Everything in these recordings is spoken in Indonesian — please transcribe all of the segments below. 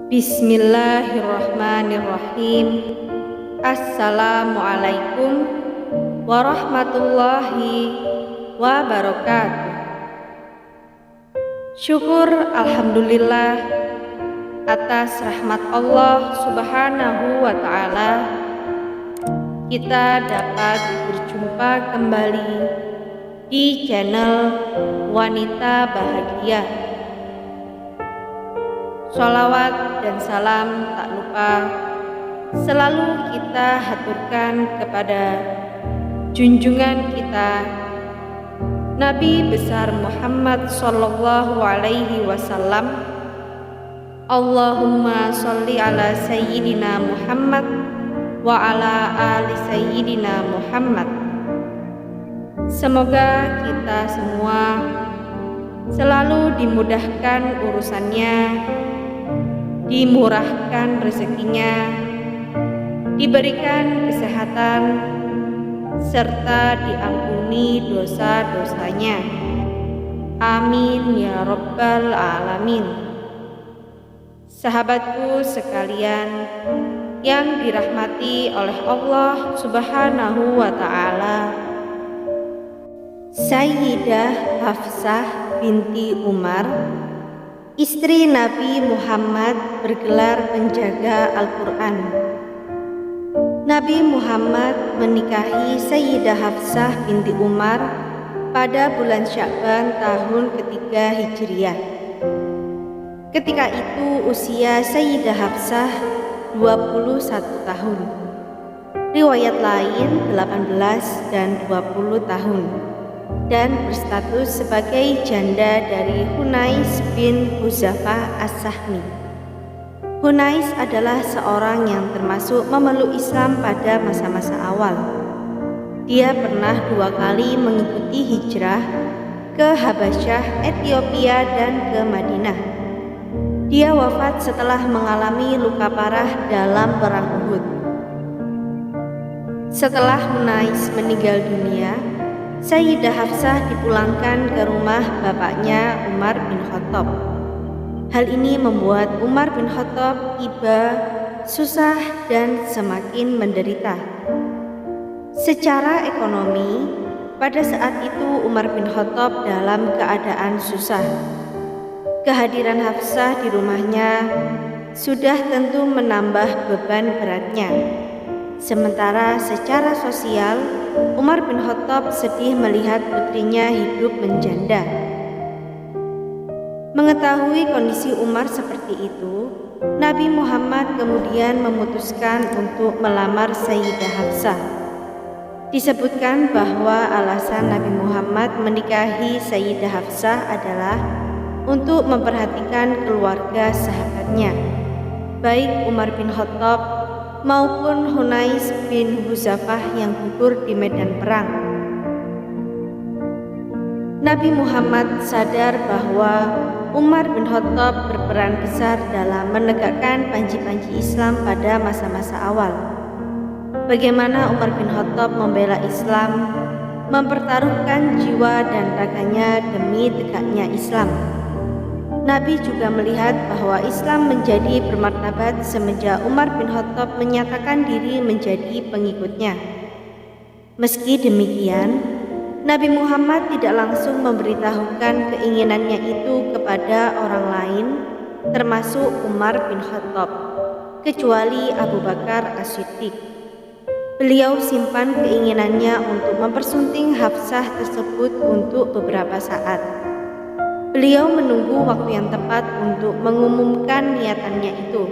Bismillahirrahmanirrahim. Assalamualaikum warahmatullahi wabarakatuh. Syukur alhamdulillah atas rahmat Allah Subhanahu wa ta'ala, kita dapat berjumpa kembali di channel Wanita Bahagia. Sholawat dan salam tak lupa selalu kita haturkan kepada junjungan kita Nabi besar Muhammad sallallahu alaihi wasallam. Allahumma sholli ala sayyidina Muhammad wa ala ali sayyidina Muhammad. Semoga kita semua selalu dimudahkan urusannya, dimurahkan rezekinya, diberikan kesehatan, serta diampuni dosa-dosanya. Amin ya rabbal alamin. Sahabatku sekalian yang dirahmati oleh Allah Subhanahu wa ta'ala, Sayyidah Hafsah binti Umar, istri Nabi Muhammad, bergelar penjaga Al-Quran. Nabi Muhammad menikahi Sayyidah Hafsah binti Umar pada bulan Sya'ban tahun ketiga Hijriah. Ketika itu usia Sayyidah Hafsah 21 tahun. Riwayat lain 18 dan 20 tahun. Dan berstatus sebagai janda dari Hunais bin Huzafah As-Sahmi. Hunais adalah seorang yang termasuk memeluk Islam pada masa-masa awal. Dia pernah 2 kali mengikuti hijrah ke Habasyah, Ethiopia, dan ke Madinah. Dia wafat setelah mengalami luka parah dalam perang Uhud. Setelah Hunais meninggal dunia, Sayyidah Hafsah dipulangkan ke rumah bapaknya Umar bin Khattab. Hal ini membuat Umar bin Khattab iba, susah, dan semakin menderita. Secara ekonomi, pada saat itu Umar bin Khattab dalam keadaan susah. Kehadiran Hafsah di rumahnya sudah tentu menambah beban beratnya. Sementara secara sosial, Umar bin Khattab sedih melihat putrinya hidup menjanda. Mengetahui kondisi Umar seperti itu, Nabi Muhammad kemudian memutuskan untuk melamar Sayyidah Hafsah. Disebutkan bahwa alasan Nabi Muhammad menikahi Sayyidah Hafsah adalah untuk memperhatikan keluarga sahabatnya, baik Umar bin Khattab maupun Hunais bin Huzafah yang gugur di medan perang. Nabi Muhammad sadar bahwa Umar bin Khattab berperan besar dalam menegakkan panji-panji Islam pada masa-masa awal. Bagaimana Umar bin Khattab membela Islam, mempertaruhkan jiwa dan raganya demi tegaknya Islam. Nabi juga melihat bahwa Islam menjadi bermartabat semenjak Umar bin Khattab menyatakan diri menjadi pengikutnya. Meski demikian, Nabi Muhammad tidak langsung memberitahukan keinginannya itu kepada orang lain, termasuk Umar bin Khattab, kecuali Abu Bakar As-Siddiq. Beliau simpan keinginannya untuk mempersunting Hafsah tersebut untuk beberapa saat. Beliau menunggu waktu yang tepat untuk mengumumkan niatannya itu.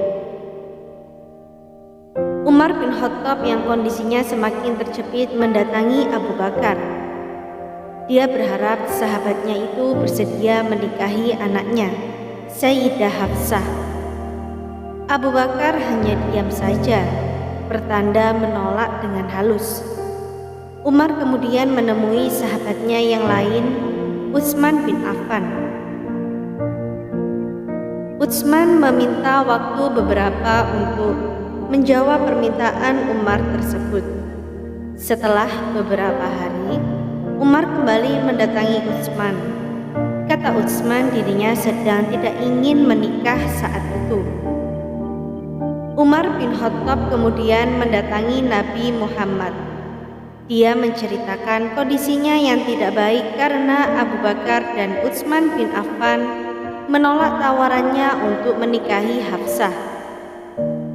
Umar bin Khattab yang kondisinya semakin terjepit mendatangi Abu Bakar. Dia berharap sahabatnya itu bersedia menikahi anaknya, Sayyidah Hafsah. Abu Bakar hanya diam saja, pertanda menolak dengan halus. Umar kemudian menemui sahabatnya yang lain, Utsman bin Affan. Utsman meminta waktu beberapa untuk menjawab permintaan Umar tersebut. Setelah beberapa hari, Umar kembali mendatangi Utsman. Kata Utsman dirinya sedang tidak ingin menikah saat itu. bin Khattab kemudian mendatangi Nabi Muhammad. Dia menceritakan kondisinya yang tidak baik karena Abu Bakar dan Utsman bin Affan menolak tawarannya untuk menikahi Hafsah.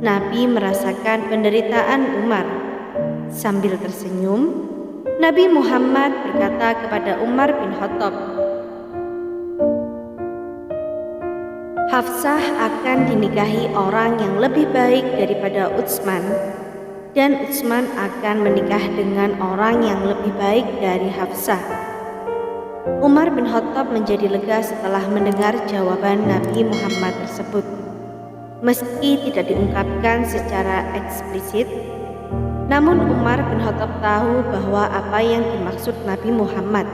Nabi merasakan penderitaan Umar. Sambil tersenyum, Nabi Muhammad berkata kepada Umar bin Khattab, Hafsah akan dinikahi orang yang lebih baik daripada Utsman, dan Utsman akan menikah dengan orang yang lebih baik dari Hafsah. Umar bin Khattab menjadi lega setelah mendengar jawaban Nabi Muhammad tersebut. Meski tidak diungkapkan secara eksplisit, namun Umar bin Khattab tahu bahwa apa yang dimaksud Nabi Muhammad.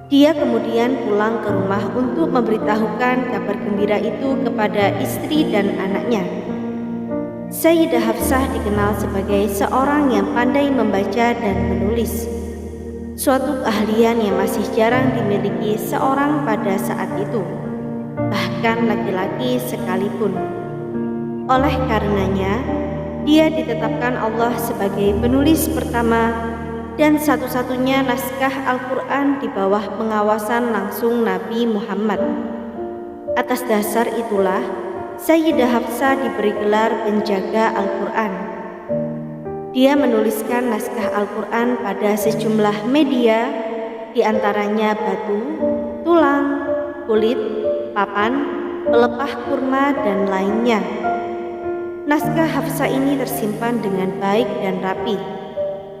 Dia kemudian pulang ke rumah untuk memberitahukan kabar gembira itu kepada istri dan anaknya. Sayyidah Hafsah dikenal sebagai seorang yang pandai membaca dan menulis, suatu keahlian yang masih jarang dimiliki seorang pada saat itu, bahkan laki-laki sekalipun. Oleh karenanya, dia ditetapkan Allah sebagai penulis pertama dan satu-satunya naskah Al-Quran di bawah pengawasan langsung Nabi Muhammad. Atas dasar itulah, Sayyidah Hafsah diberi gelar penjaga Al-Quran. Dia menuliskan naskah Al-Quran pada sejumlah media, diantaranya batu, tulang, kulit, papan, pelepah kurma, dan lainnya. Naskah Hafsah ini tersimpan dengan baik dan rapi.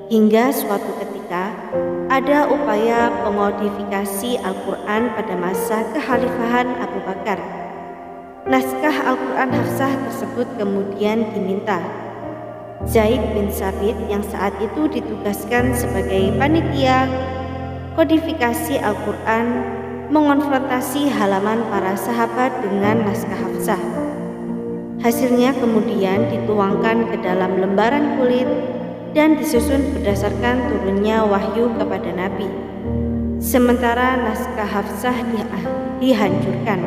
Hingga suatu ketika ada upaya pemodifikasi Al-Quran pada masa kekhalifahan Abu Bakar. Naskah Al-Quran Hafsah tersebut kemudian diminta. Zaid bin Sabit yang saat itu ditugaskan sebagai panitia kodifikasi Al-Quran mengonfrontasi halaman para sahabat dengan naskah Hafsah. Hasilnya kemudian dituangkan ke dalam lembaran kulit dan disusun berdasarkan turunnya wahyu kepada Nabi. Sementara naskah Hafsah dihancurkan.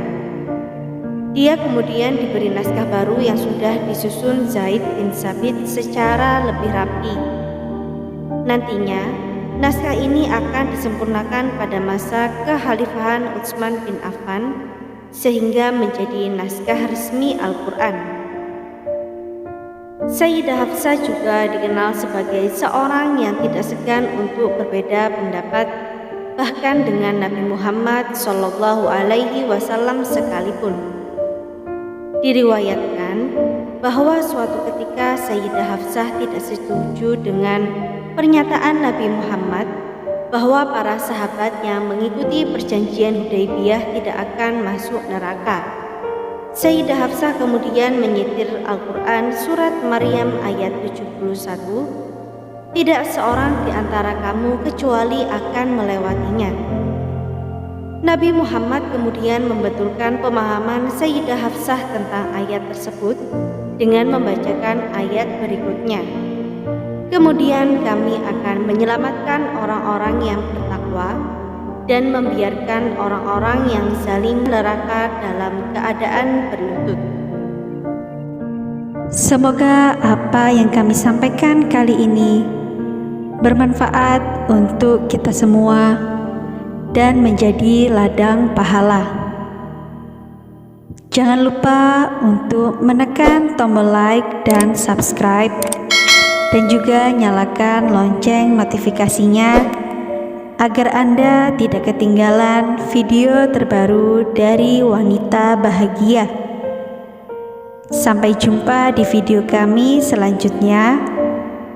Dia kemudian diberi naskah baru yang sudah disusun Zaid bin Sabit secara lebih rapi. Nantinya, naskah ini akan disempurnakan pada masa kekhalifahan Utsman bin Affan sehingga menjadi naskah resmi Al-Quran. Sayyidah Hafsah juga dikenal sebagai seorang yang tidak segan untuk berbeda pendapat, bahkan dengan Nabi Muhammad SAW sekalipun. Diriwayatkan bahwa suatu ketika Sayyidah Hafsah tidak setuju dengan pernyataan Nabi Muhammad bahwa para sahabat yang mengikuti perjanjian Hudaybiyah tidak akan masuk neraka. Sayyidah Hafsah kemudian menyitir Al-Quran surat Maryam ayat 71, tidak seorang di antara kamu kecuali akan melewatinya. Nabi Muhammad kemudian membetulkan pemahaman Sayyidah Hafsah tentang ayat tersebut dengan membacakan ayat berikutnya. Kemudian kami akan menyelamatkan orang-orang yang bertakwa dan membiarkan orang-orang yang zalim neraka dalam keadaan berlutut. Semoga apa yang kami sampaikan kali ini bermanfaat untuk kita semua dan menjadi ladang pahala. Jangan lupa untuk menekan tombol like dan subscribe, dan juga nyalakan lonceng notifikasinya agar Anda tidak ketinggalan video terbaru dari Wanita Bahagia. Sampai jumpa di video kami selanjutnya.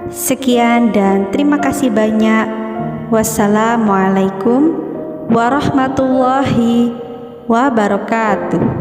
Sekian dan terima kasih banyak. Wassalamualaikum warahmatullahi wabarakatuh.